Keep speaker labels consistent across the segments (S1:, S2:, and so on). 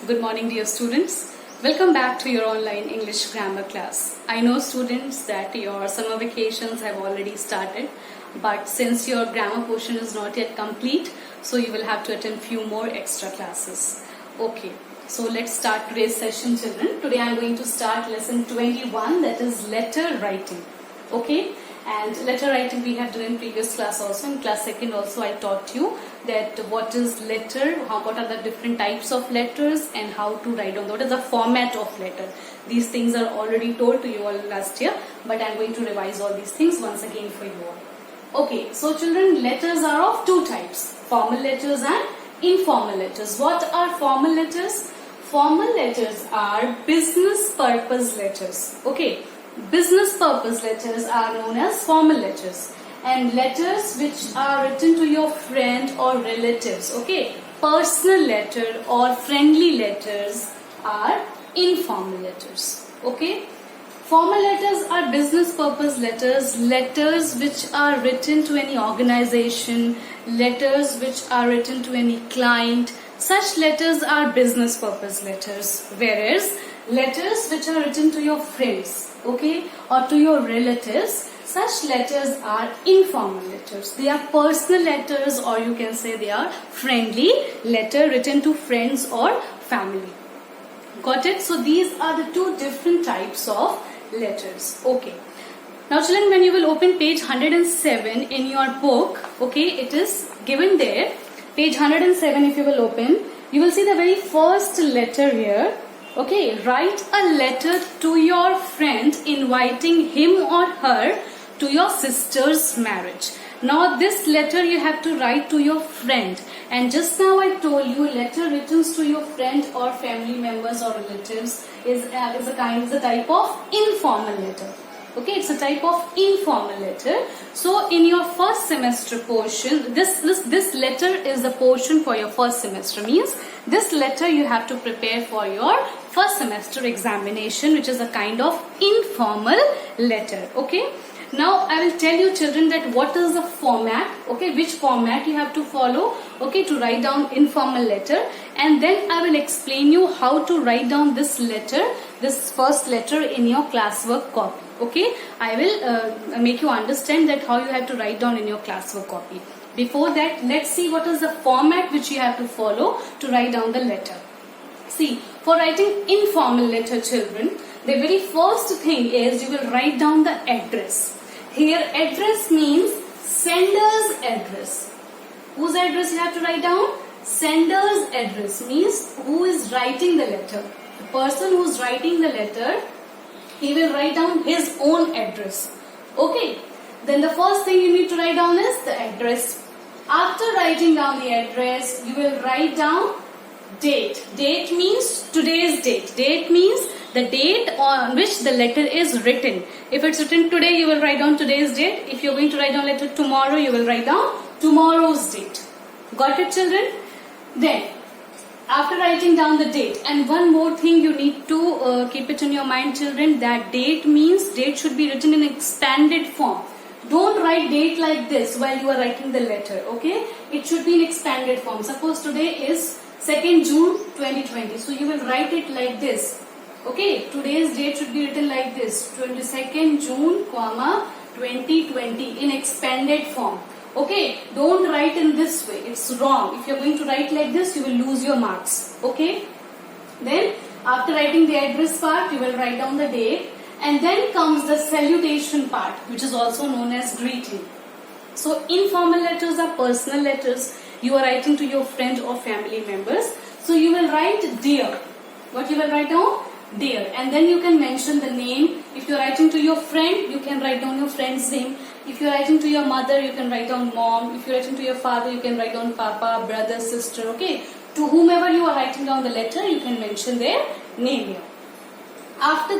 S1: Good morning, dear students. Welcome back to your online English grammar class. I know, students, that your summer vacations have already started, but since your grammar portion is not yet complete, so you will have to attend few more extra classes. Okay, so let's start today's session, children. Today I am going to start lesson 21, that is letter writing. Okay, and letter writing we have done in previous class also. In class 2nd also I taught you that what is letter, what are the different types of letters, and how to write down what is the format of letter. These things are already told to you all last year, but I am going to revise all these things once again for you all. Okay, so children, letters are of two types, formal letters and informal letters. What are formal letters? Formal letters are business purpose letters. Okay, business purpose letters are known as formal letters, and letters which are written to your friend or relatives, okay, personal letter or friendly letters are informal letters. Okay, formal letters are business purpose letters, letters which are written to any organization, letters which are written to any client. Such letters are business purpose letters, whereas letters which are written to your friends, okay, or to your relatives, such letters are informal letters. They are personal letters, or you can say they are friendly letter written to friends or family. Got it? So these are the two different types of letters. Okay. Now children, when you will open page 107 in your book, okay, it is given there. Page 107, if you will open, you will see the very first letter here. Okay, write a letter to your friend inviting him or her to your sister's marriage. Now this letter you have to write to your friend, and just now I told you letter written to your friend or family members or relatives is a type of informal letter. Okay, it's a type of informal letter. So in your first semester portion, this letter is the portion for your first semester. Means this letter you have to prepare for your first semester examination, which is a kind of informal letter. Okay. Now I will tell you, children, that what is the format, okay, which format you have to follow, okay, to write down informal letter, and then I will explain you how to write down this letter, this first letter in your classwork copy. Okay, I will make you understand that how you have to write down in your classwork copy. Before that, let's see what is the format which you have to follow to write down the letter. See, for writing informal letter, children, the very first thing is you will write down the address. Here address means sender's address. Whose address you have to write down? Sender's address means who is writing the letter. The person who is writing the letter, he will write down his own address. Okay. Then the first thing you need to write down is the address. After writing down the address, you will write down date. Date means today's date. Date means the date on which the letter is written. If it's written today, you will write down today's date. If you're going to write down letter tomorrow, you will write down tomorrow's date. Got it, children? Then, after writing down the date, and one more thing you need to keep it in your mind, children, that date means date should be written in expanded form. Don't write date like this while you are writing the letter, okay? It should be in expanded form. Suppose today is 2nd June 2020. So you will write it like this. Okay, today's date should be written like this, 22nd June, 2020 in expanded form. Okay, don't write in this way, it's wrong. If you are going to write like this, you will lose your marks. Okay, then after writing the address part, you will write down the date, and then comes the salutation part, which is also known as greeting. So informal letters are personal letters. You are writing to your friend or family members. So you will write dear. What you will write down? Dear. And then you can mention the name. If you are writing to your friend, you can write down your friend's name. If you are writing to your mother, you can write down mom. If you are writing to your father, you can write down papa, brother, sister. Okay. To whomever you are writing down the letter, you can mention their name here. After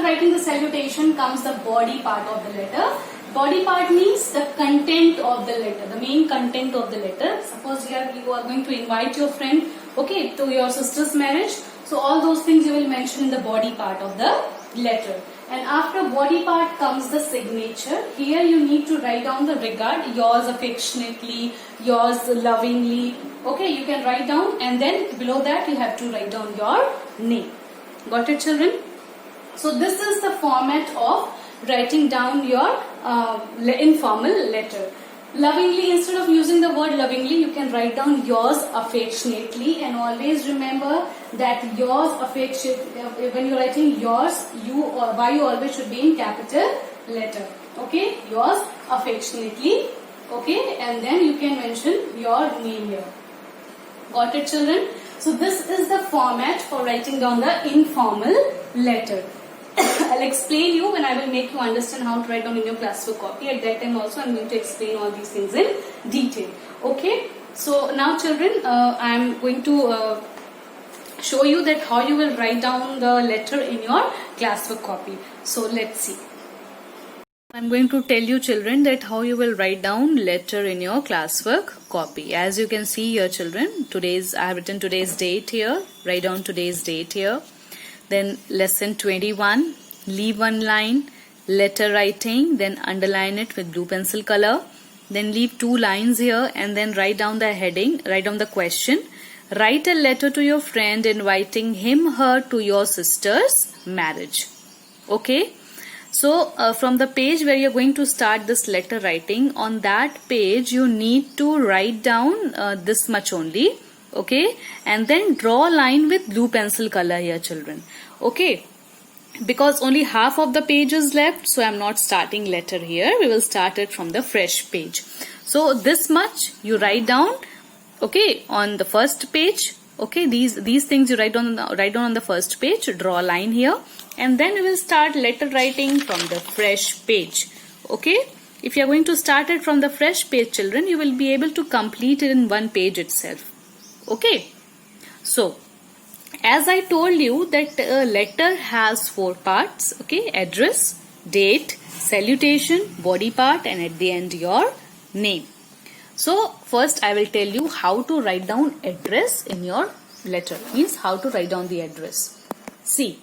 S1: writing the salutation comes the body part of the letter. Body part means the content of the letter, the main content of the letter. Suppose here you are going to invite your friend, okay, to your sister's marriage. So all those things you will mention in the body part of the letter. And after body part comes the signature. Here you need to write down the regard, yours affectionately, yours lovingly. Okay, you can write down, and then below that you have to write down your name. Got it, children? So this is the format of writing down your informal letter. Lovingly, instead of using the word lovingly, you can write down yours affectionately, and always remember that yours affectionately, when you're writing yours, you or Y, you always should be in capital letter. Okay, yours affectionately. Okay, and then you can mention your name here. Got it, children? So this is the format for writing down the informal letter. I'll explain you when I will make you understand how to write down in your classwork copy. At that time also I'm going to explain all these things in detail. Okay. So now children, I'm going to show you that how you will write down the letter in your classwork copy. So let's see. I'm going to tell you children that how you will write down letter in your classwork copy. As you can see here children, I have written today's date here. Write down today's date here. Then lesson 21, leave one line, letter writing, then underline it with blue pencil color. Then leave 2 lines here and then write down the heading, write down the question. Write a letter to your friend inviting her to your sister's marriage. Okay. So from the page where you're going to start this letter writing, on that page you need to write down this much only. Okay, and then draw a line with blue pencil color here children. Okay, because only half of the page is left, so I'm not starting letter here. We will start it from the fresh page. So this much you write down, okay, on the first page. Okay, these things you write down on the first page. Draw a line here, and then we will start letter writing from the fresh page. Okay, if you are going to start it from the fresh page children, you will be able to complete it in one page itself. Okay, so as I told you that a letter has 4 parts. Okay, address, date, salutation, body part, and at the end your name. So first I will tell you how to write down address in your letter. Means how to write down the address. See,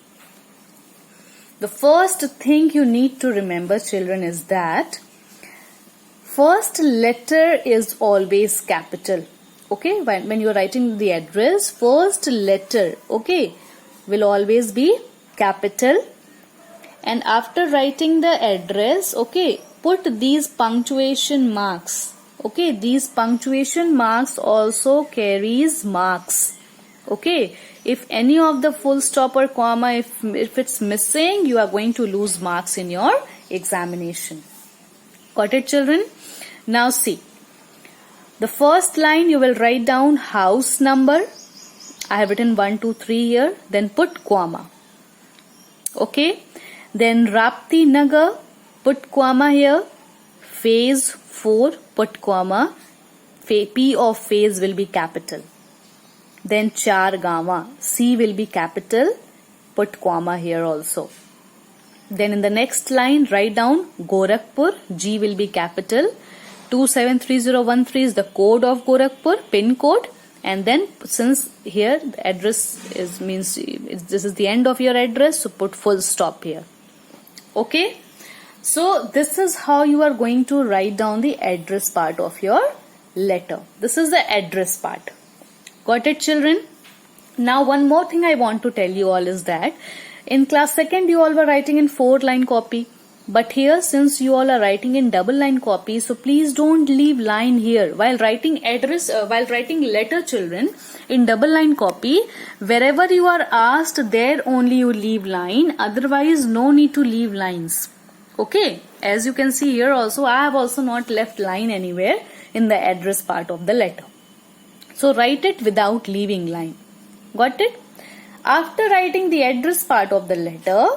S1: the first thing you need to remember children is that first letter is always capital. Okay, when you are writing the address, first letter, okay, will always be capital. And after writing the address, okay, put these punctuation marks. Okay, these punctuation marks also carries marks. Okay, if any of the full stop or comma, if it's missing, you are going to lose marks in your examination. Got it children? Now see. The first line you will write down house number. I have written 1, 2, 3 here. Then put comma. Okay. Then Rapti Nagar. Put comma here. Phase 4. Put comma. P of phase will be capital. Then Chargawa. C will be capital. Put comma here also. Then in the next line write down Gorakhpur. G will be capital. 273013 is the code of Gorakhpur, pin code, and then since here the address means this is the end of your address, so put full stop here. Okay, so this is how you are going to write down the address part of your letter. This is the address part. Got it children? Now one more thing I want to tell you all is that in class 2nd you all were writing in 4-line copy. But here since you all are writing in double line copy, so please don't leave line here. While writing letter children in double line copy, wherever you are asked there only you leave line, otherwise no need to leave lines. Okay, as you can see here also I have also not left line anywhere in the address part of the letter. So write it without leaving line. Got it? After writing the address part of the letter,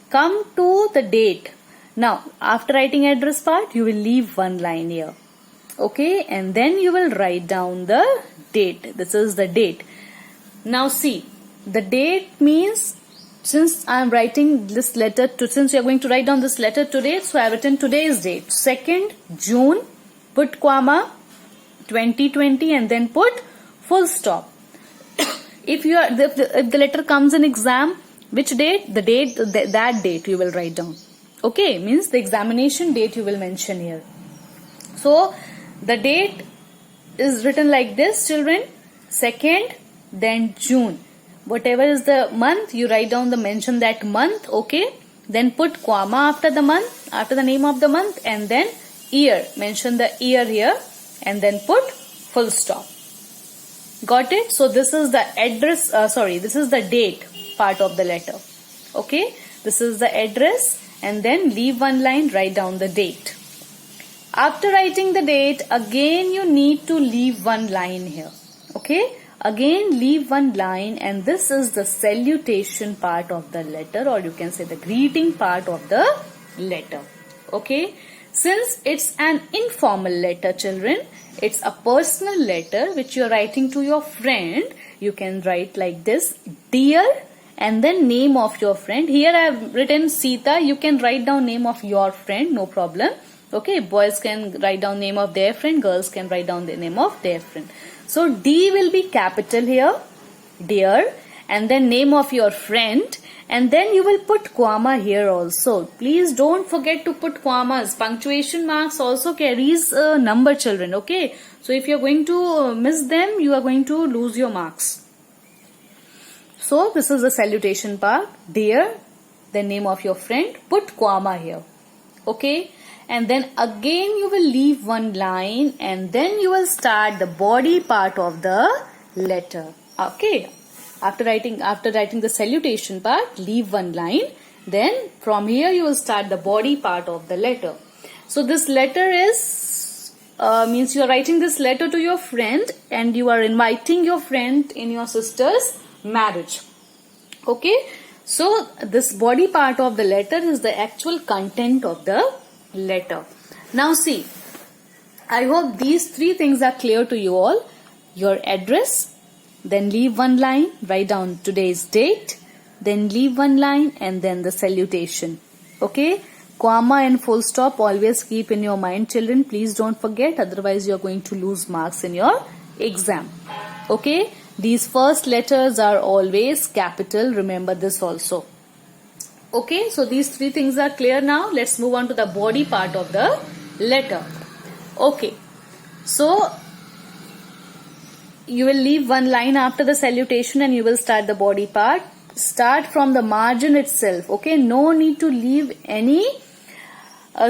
S1: come to the date. Now, after writing address part, you will leave 1 line here. Okay, and then you will write down the date. This is the date. Now see, the date means since I am writing this letter, since you are going to write down this letter today, so I have written today's date. 2nd June, put comma, 2020 and then put full stop. If the letter comes in exam, Which date? The date, that date you will write down. Okay, means the examination date you will mention here. So the date is written like this, children. 2nd, then June. Whatever is the month, you write down the mention that month. Okay, then put comma after the month, after the name of the month, and then year. Mention the year here, and then put full stop. Got it? So this is the address. This is the date part of the letter. Okay, this is the address, and then leave one line. Write down the date. After writing the date, again you need to leave one line here. Okay, again leave one line, and this is the salutation part of the letter, or you can say the greeting part of the letter. Okay, since it's an informal letter, children, it's a personal letter which you are writing to your friend. You can write like this: dear, and then name of your friend. Here I have written Sita. You can write down name of your friend, no problem. Okay, boys can write down name of their friend, girls can write down the name of their friend. So D will be capital here, dear, and then name of your friend, and then you will put comma here also. Please don't forget to put commas. Punctuation marks also carries a number, children. Okay, so if you are going to miss them, you are going to lose your marks. So this is the salutation part, dear, then name of your friend, put comma here. Okay, and then again you will leave one line, and then you will start the body part of the letter. Okay, after writing the salutation part, leave one line, then from here you will start the body part of the letter. So this letter is means you are writing this letter to your friend, and you are inviting your friend in your sister's marriage. Okay, so this body part of the letter is the actual content of the letter. Now see, I hope these three things are clear to you all. Your address, then leave one line, write down today's date, then leave one line, and then the salutation. Okay, comma and full stop always keep in your mind, children. Please don't forget, otherwise you are going to lose marks in your exam. Okay, these first letters are always capital. Remember this also. Okay, so these three things are clear now. Let's move on to the body part of the letter. Okay, so you will leave one line after the salutation, and you will start the body part. Start from the margin itself. Okay, no need to leave any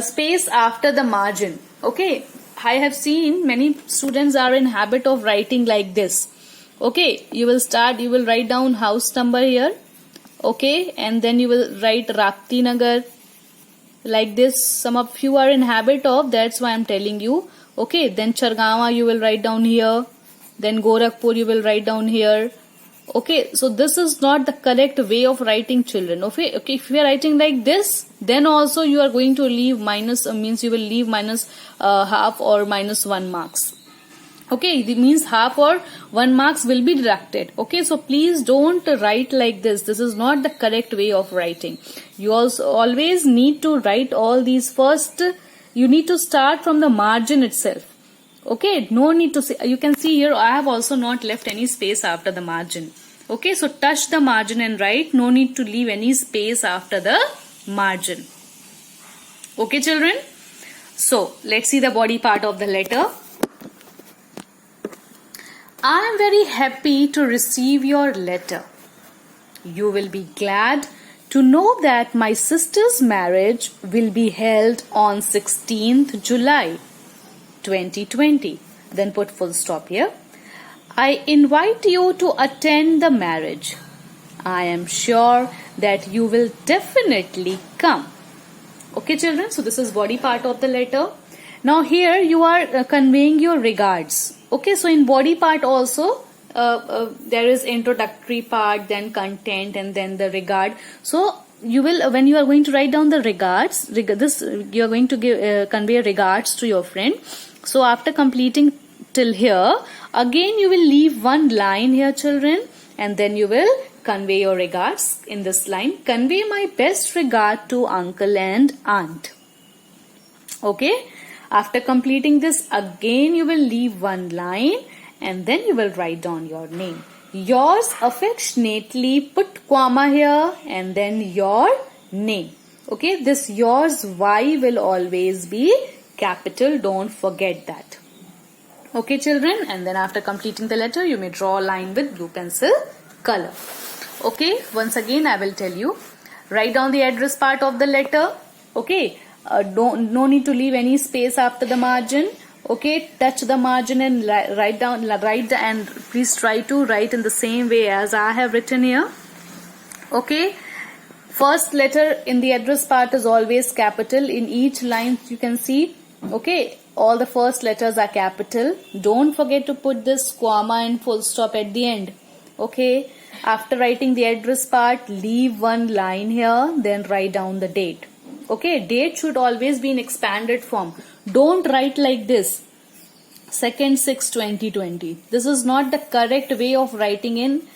S1: space after the margin. Okay, I have seen many students are in habit of writing like this. Okay, you will write down house number here. Okay, and then you will write Rapti Nagar like this. Some of you are in habit of, that's why I am telling you. Okay, then Chargawa you will write down here, then Gorakhpur you will write down here. Okay, so this is not the correct way of writing, children. Okay, if you are writing like this, then also you are going to leave minus, means you will leave minus half or minus 1 marks. Okay, it means half or 1 marks will be deducted. Okay, so please don't write like this. This is not the correct way of writing. You also always need to write all these first. You need to start from the margin itself. Okay, no need to say. You can see here I have also not left any space after the margin. Okay, so touch the margin and write. No need to leave any space after the margin. Okay, children. So let's see the body part of the letter. I am very happy to receive your letter. You will be glad to know that my sister's marriage will be held on 16th July 2020. Then put full stop here. I invite you to attend the marriage. I am sure that you will definitely come. Okay, children, so this is body part of the letter. Now here you are conveying your regards. Okay, so in body part also there is introductory part, then content, and then the regard. So you will, when you are going to write down the regards, you are going to convey regards to your friend. So after completing till here, again you will leave one line here, children, and then you will convey your regards in this line. Convey my best regard to uncle and aunt. Okay. After completing this, again you will leave one line, and then you will write down your name. Yours affectionately, put comma here and then your name. Okay, this yours Y will always be capital. Don't forget that. Okay, children, and then after completing the letter, you may draw a line with blue pencil color. Okay, once again, I will tell you. Write down the address part of the letter. Okay, no need to leave any space after the margin. Okay, touch the margin and write and please try to write in the same way as I have written here. Okay, first letter in the address part is always capital. In each line you can see, okay, all the first letters are capital. Don't forget to put this comma and full stop at the end. Okay, after writing the address part, leave one line here, then write down the date. Okay, date should always be in expanded form. Don't write like this, 2nd 6 2020. This is not the correct way of writing in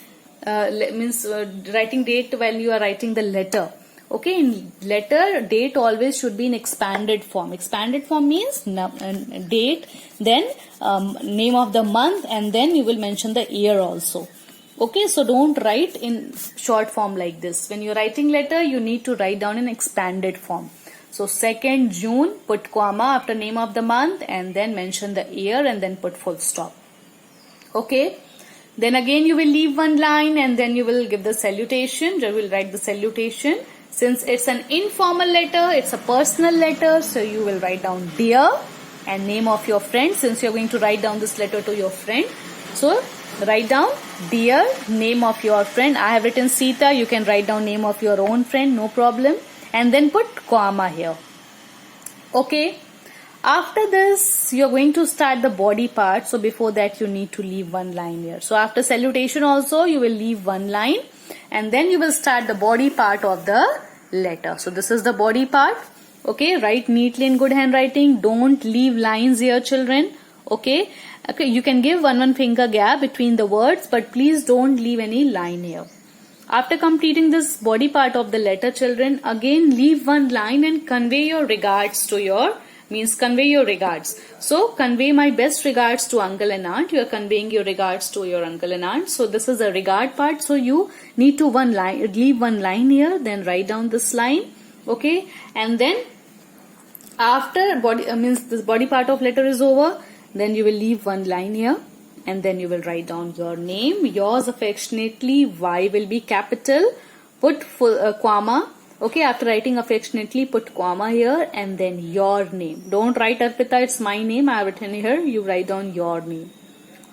S1: writing date while you are writing the letter. Okay, in letter, date always should be in expanded form. Expanded form means date, then name of the month, and then you will mention the year also. Okay, so don't write in short form like this. When you're writing letter, you need to write down in expanded form. So 2nd June, put comma after name of the month and then mention the year and then put full stop. Okay, then again you will leave one line and then you will give the salutation. You will write the salutation. Since it's an informal letter, it's a personal letter, so you will write down dear and name of your friend. Since you're going to write down this letter to your friend, so write down dear, name of your friend. I have written Sita. You can write down name of your own friend, no problem. And then put comma here. Okay. After this, you're going to start the body part. So before that, you need to leave one line here. So after salutation also, you will leave one line. And then you will start the body part of the letter. So this is the body part. Okay. Write neatly in good handwriting. Don't leave lines here, children. Okay. Okay, you can give one finger gap between the words, but please don't leave any line here. After completing this body part of the letter, children, again leave one line and convey your regards to convey your regards. So convey my best regards to uncle and aunt. You are conveying your regards to your uncle and aunt. So this is a regard part. So you need to leave one line here, then write down this line. Okay, and then after this body part of letter is over, then you will leave one line here and then you will write down your name. Yours affectionately, Y will be capital. Put full comma. Okay, after writing affectionately, put comma here and then your name. Don't write Arpita, it's my name. I have written here. You write down your name.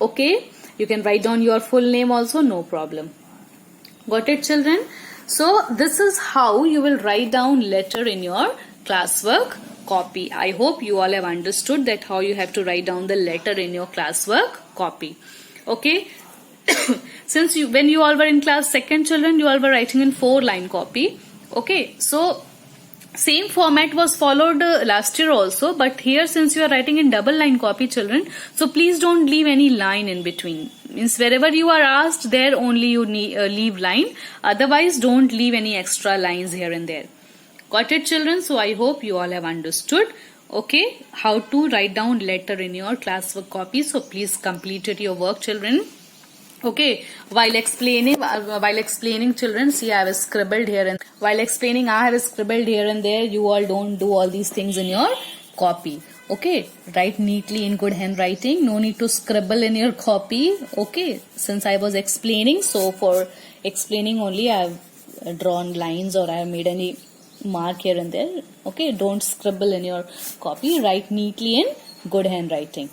S1: Okay, you can write down your full name also, no problem. Got it, children? So this is how you will write down letter in your classwork copy. I hope you all have understood that how you have to write down the letter in your classwork copy. Okay. Since when you all were in class 2nd, children, you all were writing in 4-line copy. Okay. So same format was followed last year also, but here since you are writing in double line copy, children, so please don't leave any line in between. Means wherever you are asked, there only you leave line. Otherwise, don't leave any extra lines here and there. Got it, children? So I hope you all have understood, okay, how to write down letter in your classwork copy. So please complete your work, children. Okay, while explaining, children, see I have scribbled here, and while explaining I have scribbled here and there. You all don't do all these things in your copy. Okay, write neatly in good handwriting. No need to scribble in your copy. Okay, since I was explaining, so for explaining only I have drawn lines or I have made any mark here and there. Okay, don't scribble in your copy. Write neatly in good handwriting.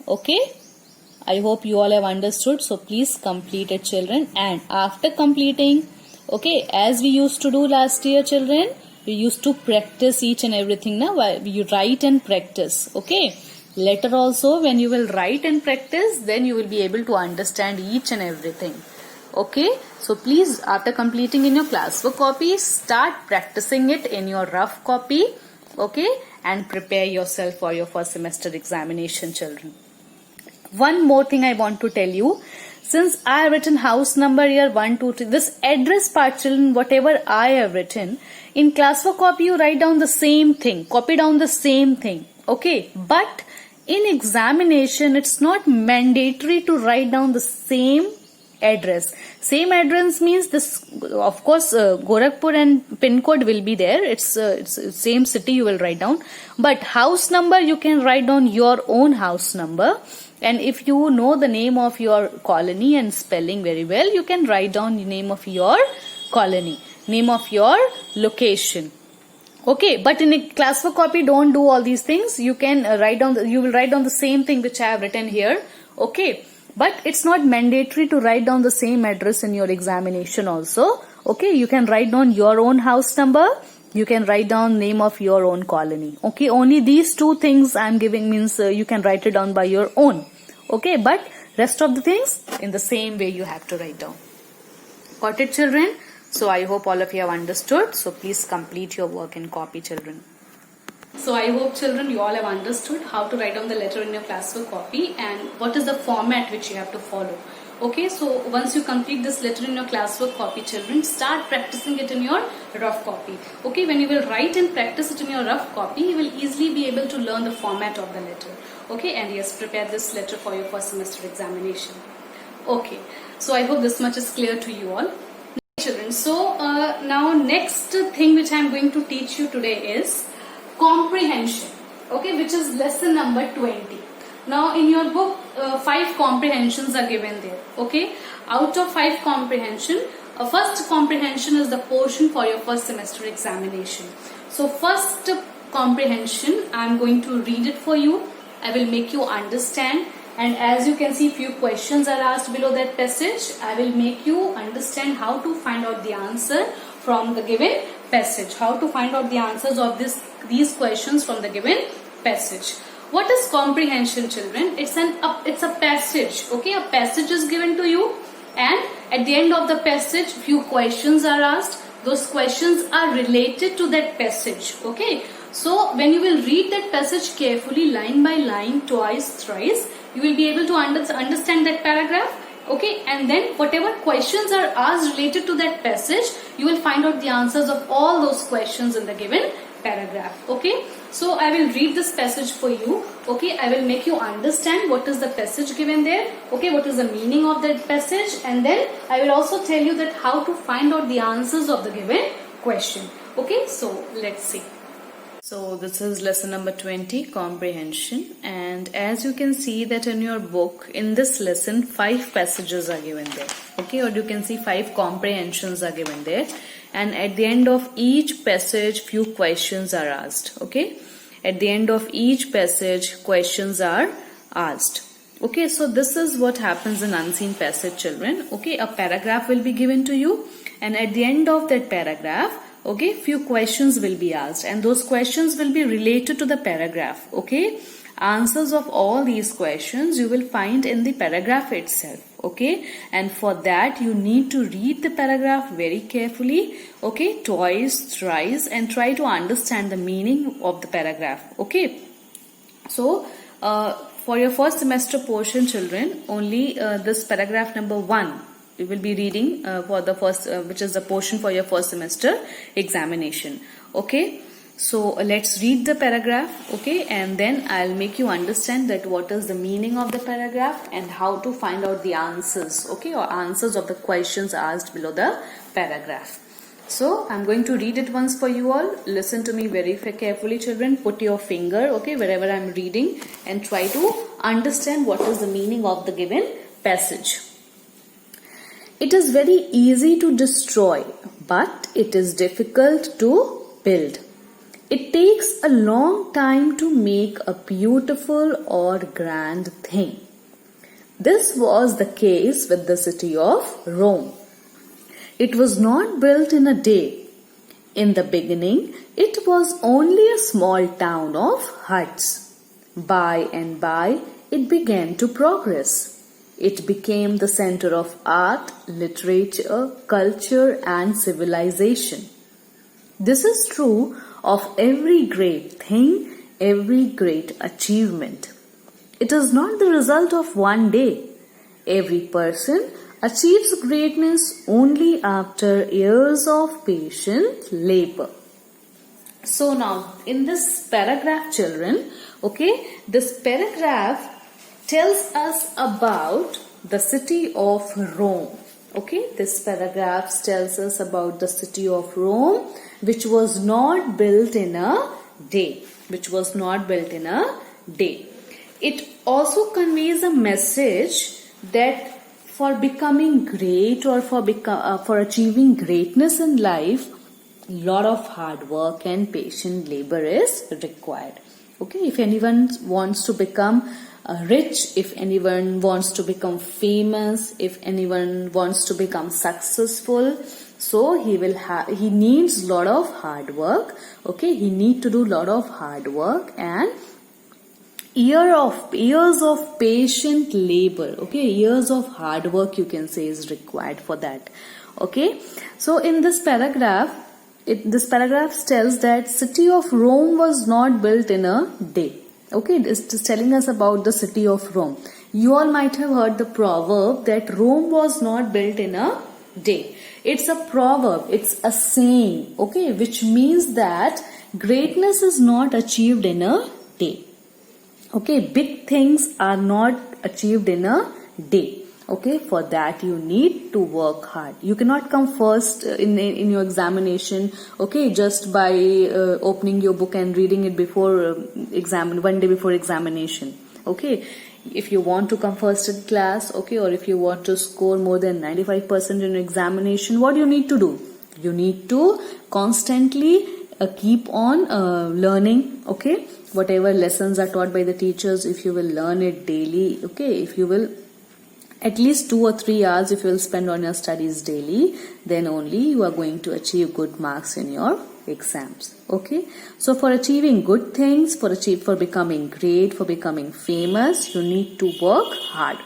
S1: Okay, I hope you all have understood. So please complete it, children. And after completing, okay, as we used to do last year, children, we used to practice each and everything. Now you write and practice. Okay, letter also, when you will write and practice, then you will be able to understand each and everything. Okay, so please, after completing in your classwork copy, start practicing it in your rough copy. Okay, and prepare yourself for your first semester examination, children. One more thing I want to tell you. Since I have written house number here 1, 2, 3, this address part, children, whatever I have written, in classwork copy you write down the same thing, copy down the same thing. Okay, but in examination it's not mandatory to write down the same
S2: address. Same address means this, of course, Gorakhpur and pin code will be there. It's same city you will write down. But house number, you can write down your own house number. And if you know the name of your colony and spelling very well, you can write down the name of your colony, name of your location. Okay, but in a class work copy, don't do all these things. You can write down, you will write down the same thing which I have written here. Okay, but it's not mandatory to write down the same address in your examination also. Okay, you can write down your own house number. You can write down name of your own colony. Okay, only these two things I'm giving means you can write it down by your own. Okay, but rest of the things in the same way you have to write down. Got it, children? So I hope all of you have understood. So please complete your work in copy, children.
S1: So I hope children you all have understood how to write down the letter in your classwork copy and what is the format which you have to follow. Okay, so once you complete this letter in your classwork copy, children, start practicing it in your rough copy. Okay, when you will write and practice it in your rough copy, you will easily be able to learn the format of the letter. Okay, and yes, prepare this letter for your first semester examination. Okay, so I hope this much is clear to you all. Children, so now next thing which I am going to teach you today is comprehension, okay, which is lesson number 20. Now in your book 5 comprehensions are given there. Okay, out of 5 comprehension, first comprehension is the portion for your first semester examination. So first comprehension, I am going to read it for you. I will make you understand, and as you can see, few questions are asked below that passage. I will make you understand how to find out the answer from the given passage, how to find out the answers of these questions from the given passage. What is comprehension, children? It's a passage. Okay, a passage is given to you, and at the end of the passage, few questions are asked. Those questions are related to that passage. Okay, so when you will read that passage carefully, line by line, twice, thrice, you will be able to understand that paragraph. Okay, and then whatever questions are asked related to that passage, you will find out the answers of all those questions in the given paragraph. Okay, so I will read this passage for you. Okay, I will make you understand what is the passage given there. Okay, what is the meaning of that passage, and then I will also tell you that how to find out the answers of the given question. Okay, so let's see.
S2: So this is lesson number 20, comprehension, and as you can see that in your book, in this lesson 5 passages are given there. Okay, or you can see 5 comprehensions are given there, and at the end of each passage few questions are asked. Okay, at the end of each passage questions are asked. Okay, so this is what happens in unseen passage, children. Okay, a paragraph will be given to you, and at the end of that paragraph, okay, few questions will be asked, and those questions will be related to the paragraph. Okay, answers of all these questions you will find in the paragraph itself. Okay, and for that you need to read the paragraph very carefully. Okay, twice, thrice, and try to understand the meaning of the paragraph. Okay, so for your first semester portion, children, only this paragraph number 1 you will be reading for the first, which is the portion for your first semester examination. Okay, so let's read the paragraph. Okay, and then I'll make you understand that what is the meaning of the paragraph and how to find out the answers. Okay, or answers of the questions asked below the paragraph. So I'm going to read it once for you all. Listen to me very carefully, children. Put your finger, okay, wherever I'm reading, and try to understand what is the meaning of the given passage. It is very easy to destroy, but it is difficult to build. It takes a long time to make a beautiful or grand thing. This was the case with the city of Rome. It was not built in a day. In the beginning, it was only a small town of huts. By and by, it began to progress. It became the center of art, literature, culture, and civilization. This is true of every great thing, every great achievement. It is not the result of one day. Every person achieves greatness only after years of patient labor. So now, in this paragraph, children, okay, this paragraph tells us about the city of Rome. Okay, this paragraph tells us about the city of Rome, which was not built in a day. Which was not built in a day. It also conveys a message that for becoming great or for achieving greatness in life, lot of hard work and patient labor is required. Okay, if anyone wants to become rich, if anyone wants to become famous, if anyone wants to become successful, so he needs lot of hard work. Okay, he need to do lot of hard work and years of patient labor. Okay, years of hard work you can say is required for that. Okay, so in this paragraph, this paragraph tells that city of Rome was not built in a day. Okay, it's just telling us about the city of Rome. You all might have heard the proverb that Rome was not built in a day. It's a proverb, it's a saying, okay, which means that greatness is not achieved in a day. Okay, big things are not achieved in a day. Okay, for that you need to work hard. You cannot come first in your examination, okay, just by opening your book and reading it before one day before examination. Okay, if you want to come first in class, okay, or if you want to score more than 95% in examination, what you need to do? You need to constantly keep on learning, okay, whatever lessons are taught by the teachers. If you will learn it daily, okay, if you will at least 2 or 3 hours if you will spend on your studies daily, then only you are going to achieve good marks in your exams. Okay, so for achieving good things, for becoming great, for becoming famous, you need to work hard.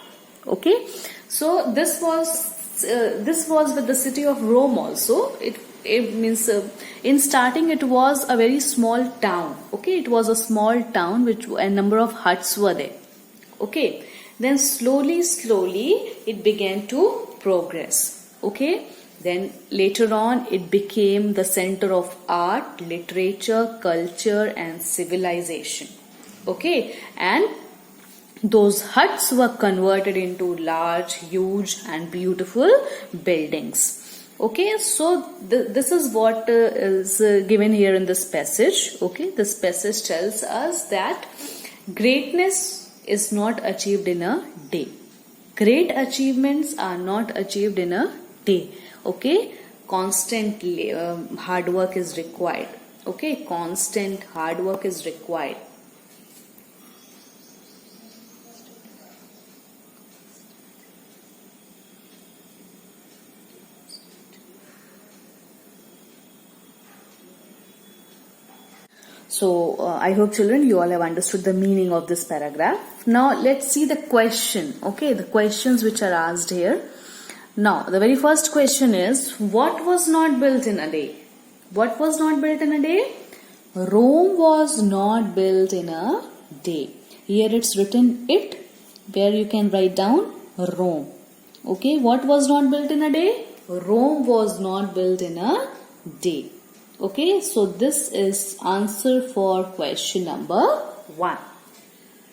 S2: Okay, so this was with the city of Rome also. It means in starting it was a very small town. Okay, it was a small town which a number of huts were there. Okay, then slowly it began to progress. Okay, then later on it became the center of art, literature, culture and civilization. Okay, and those huts were converted into large, huge and beautiful buildings. Okay, so this is what is given here in this passage. Okay, this passage tells us that greatness is not achieved in a day. Great achievements are not achieved in a day. Okay, constant hard work is required. Okay, constant hard work is required. So I hope children you all have understood the meaning of this paragraph. Now let's see the question. Okay, the questions which are asked here. Now the very first question is, what was not built in a day? What was not built in a day? Rome was not built in a day. Here it's written it, where you can write down Rome. Okay, what was not built in a day? Rome was not built in a day. Okay, so this is answer for question number 1.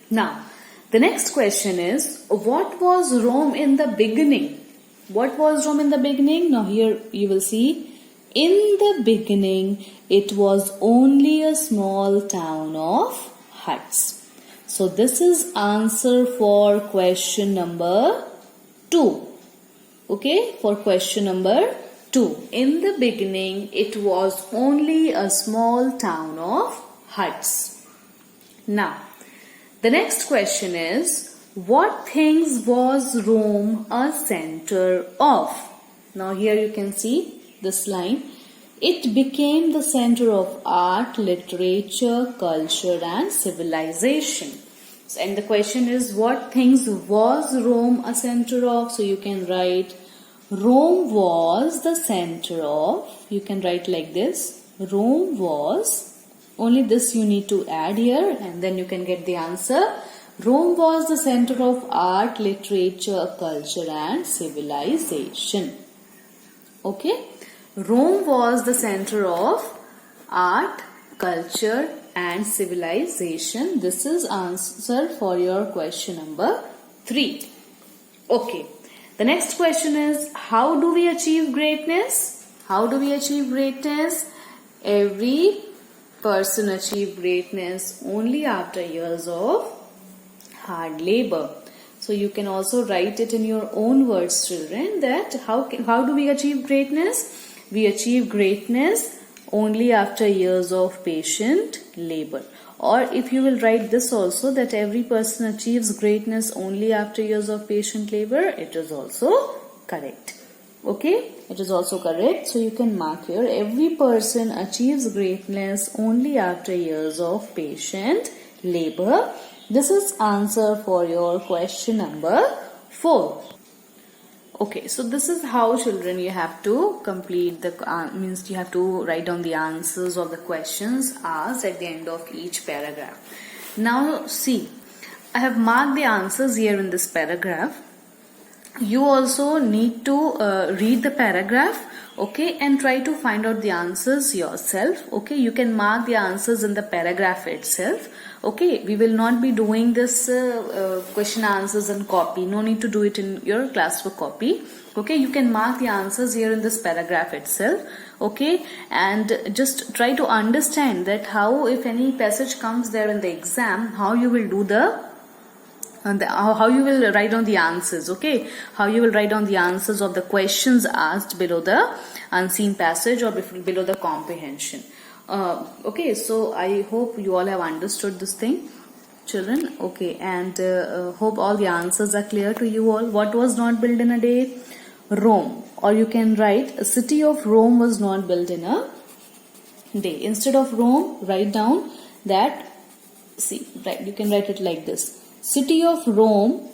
S2: Now, the next question is, what was Rome in the beginning? What was Rome in the beginning? Now here you will see, in the beginning it was only a small town of huts. So this is answer for question number 2. Okay, for question number 2. In the beginning, it was only a small town of huts. Now, the next question is, what things was Rome a center of? Now here you can see this line. It became the center of art, literature, culture and civilization. And the question is, what things was Rome a center of? So you can write, Rome was the center of, you can write like this, Rome was, only this you need to add here and then you can get the answer. Rome was the center of art, literature, culture and civilization. Okay, Rome was the center of art, culture and civilization. This is answer for your question number 3. Okay. The next question is, how do we achieve greatness? How do we achieve greatness? Every person achieve greatness only after years of hard labor. So you can also write it in your own words, children, that how do we achieve greatness? We achieve greatness only after years of patient labor. Or if you will write this also, that every person achieves greatness only after years of patient labor, it is also correct. Okay, it is also correct. So you can mark here, every person achieves greatness only after years of patient labor. This is answer for your question number 4. Okay, so this is how, children, you have to complete the means you have to write down the answers of the questions asked at the end of each paragraph. Now see, I have marked the answers here in this paragraph. You also need to read the paragraph, okay, and try to find out the answers yourself. Okay, you can mark the answers in the paragraph itself. Okay, we will not be doing this question answers and copy. No need to do it in your classwork copy. Okay, you can mark the answers here in this paragraph itself. Okay, and just try to understand that how, if any passage comes there in the exam, how you will do how you will write down the answers. Okay, how you will write down the answers of the questions asked below the unseen passage or below the comprehension. Okay, so I hope you all have understood this thing, children. Okay, and hope all the answers are clear to you all. What was not built in a day? Rome. Or you can write, a city of Rome was not built in a day. Instead of Rome, write down that, see, right, you can write it like this. City of Rome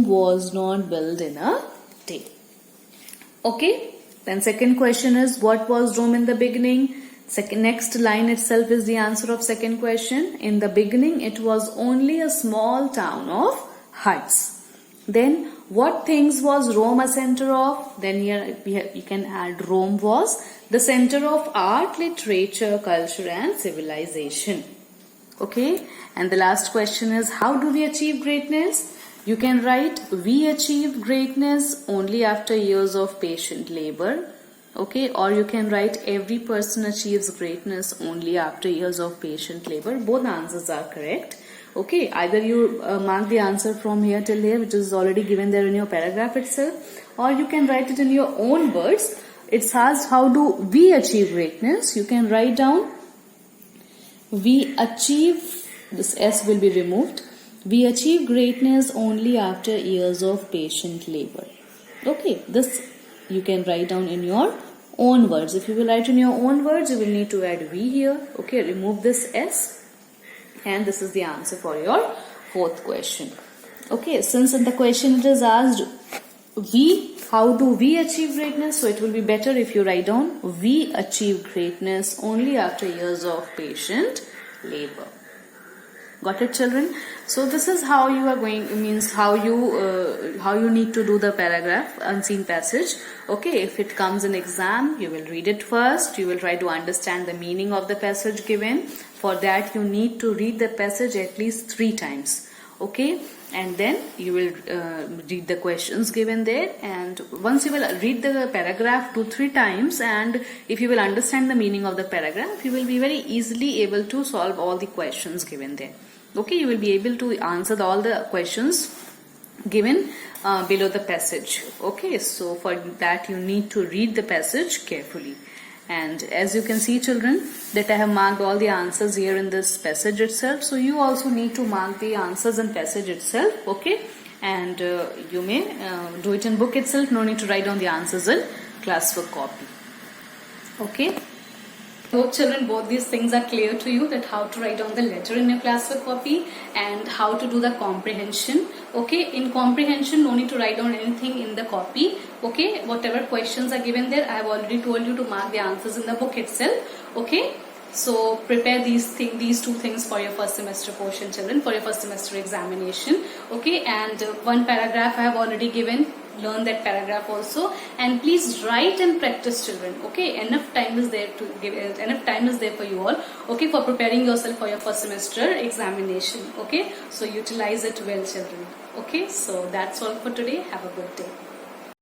S2: was not built in a day. Okay. Then second question is, what was Rome in the beginning? Next line itself is the answer of second question. In the beginning, it was only a small town of huts. Then what things was Rome a center of? Then here you can add, Rome was the center of art, literature, culture and civilization. Okay, and the last question is, how do we achieve greatness? You can write, we achieve greatness only after years of patient labor. Okay, or you can write, every person achieves greatness only after years of patient labor. Both answers are correct. Okay, either you mark the answer from here till here, which is already given there in your paragraph itself, or you can write it in your own words. It's asked, how do we achieve greatness? You can write down, we achieve, this S will be removed. We achieve greatness only after years of patient labor. Okay, this you can write down in your own words. If you will write in your own words, you will need to add we here. Okay, remove this S. And this is the answer for your fourth question. Okay, since in the question it is asked, how do we achieve greatness? So it will be better if you write down, we achieve greatness only after years of patient labor. Got it, children? So this is how you are going, means how you need to do the paragraph, unseen passage. Okay, if it comes in exam, you will read it first. You will try to understand the meaning of the passage given. For that, you need to read the passage at least 3 times. Okay, and then you will read the questions given there, and once you will read the paragraph 2-3 times, and if you will understand the meaning of the paragraph, you will be very easily able to solve all the questions given there. Okay, you will be able to answer all the questions given below the passage. Okay, so for that you need to read the passage carefully. And as you can see, children, that I have marked all the answers here in this passage itself. So you also need to mark the answers in passage itself. Okay, and you may do it in book itself. No need to write down the answers in classwork copy. Okay.
S1: Hope, children, both these things are clear to you, that how to write down the letter in your classwork copy and how to do the comprehension. Okay, in comprehension, no need to write down anything in the copy. Okay, whatever questions are given there, I have already told you to mark the answers in the book itself. Okay, so prepare these two things for your first semester portion, children, for your first semester examination. Okay, and one paragraph I have already given. Learn that paragraph also, and please write and practice, children. Okay, enough time is there for you all. Okay, for preparing yourself for your first semester examination. Okay, so utilize it well, children. Okay, so that's all for today. Have a good day.